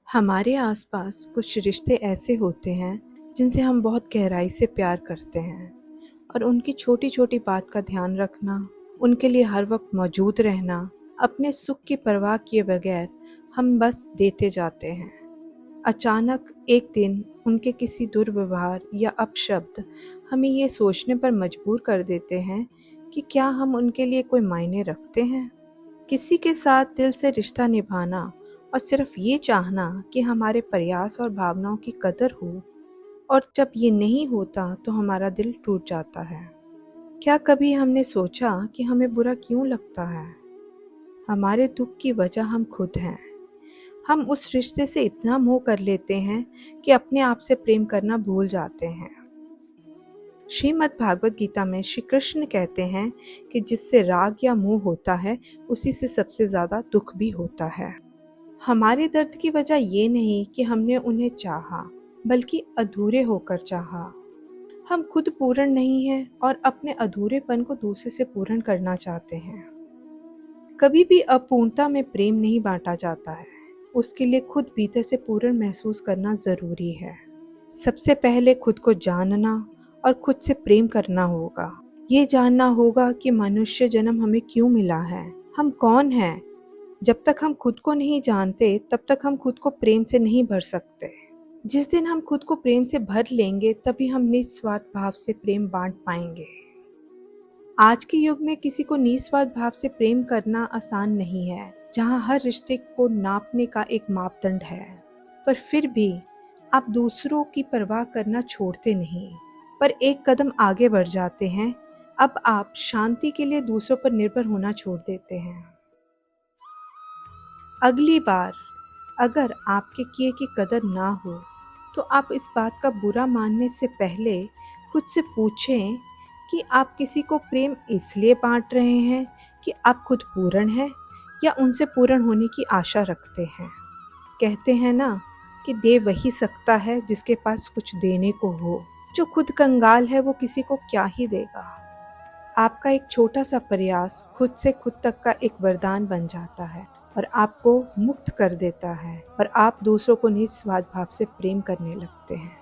हमारे आसपास कुछ रिश्ते ऐसे होते हैं जिनसे हम बहुत गहराई से प्यार करते हैं और उनकी छोटी छोटी बात का ध्यान रखना, उनके लिए हर वक्त मौजूद रहना, अपने सुख की परवाह किए बगैर हम बस देते जाते हैं। अचानक एक दिन उनके किसी दुर्व्यवहार या अपशब्द हमें ये सोचने पर मजबूर कर देते हैं कि क्या हम उनके लिए कोई मायने रखते हैं। किसी के साथ दिल से रिश्ता निभाना और सिर्फ ये चाहना कि हमारे प्रयास और भावनाओं की कदर हो, और जब ये नहीं होता तो हमारा दिल टूट जाता है। क्या कभी हमने सोचा कि हमें बुरा क्यों लगता है? हमारे दुख की वजह हम खुद हैं। हम उस रिश्ते से इतना मोह कर लेते हैं कि अपने आप से प्रेम करना भूल जाते हैं। श्रीमद् भागवत गीता में श्री कृष्ण कहते हैं कि जिससे राग या मोह होता है उसी से सबसे ज़्यादा दुख भी होता है। हमारे दर्द की वजह ये नहीं कि हमने उन्हें चाहा, बल्कि अधूरे होकर चाहा। हम खुद पूर्ण नहीं हैं और अपने अधूरेपन को दूसरे से पूर्ण करना चाहते हैं। कभी भी अपूर्णता में प्रेम नहीं बांटा जाता है, उसके लिए खुद भीतर से पूर्ण महसूस करना ज़रूरी है। सबसे पहले खुद को जानना और खुद से प्रेम करना होगा। ये जानना होगा कि मनुष्य जन्म हमें क्यों मिला है, हम कौन हैं। जब तक हम खुद को नहीं जानते तब तक हम खुद को प्रेम से नहीं भर सकते। जिस दिन हम खुद को प्रेम से भर लेंगे तभी हम निस्वार्थ भाव से प्रेम बांट पाएंगे। आज के युग में किसी को निस्वार्थ भाव से प्रेम करना आसान नहीं है, जहां हर रिश्ते को नापने का एक मापदंड है। पर फिर भी आप दूसरों की परवाह करना छोड़ते नहीं, पर एक कदम आगे बढ़ जाते हैं। अब आप शांति के लिए दूसरों पर निर्भर होना छोड़ देते हैं। अगली बार अगर आपके किए की कदर ना हो तो आप इस बात का बुरा मानने से पहले खुद से पूछें कि आप किसी को प्रेम इसलिए बांट रहे हैं कि आप खुद पूर्ण हैं या उनसे पूर्ण होने की आशा रखते हैं। कहते हैं ना कि दे वही सकता है जिसके पास कुछ देने को हो। जो खुद कंगाल है वो किसी को क्या ही देगा। आपका एक छोटा सा प्रयास खुद से खुद तक का एक वरदान बन जाता है और आपको मुक्त कर देता है, और आप दूसरों को निस्वार्थ भाव से प्रेम करने लगते हैं।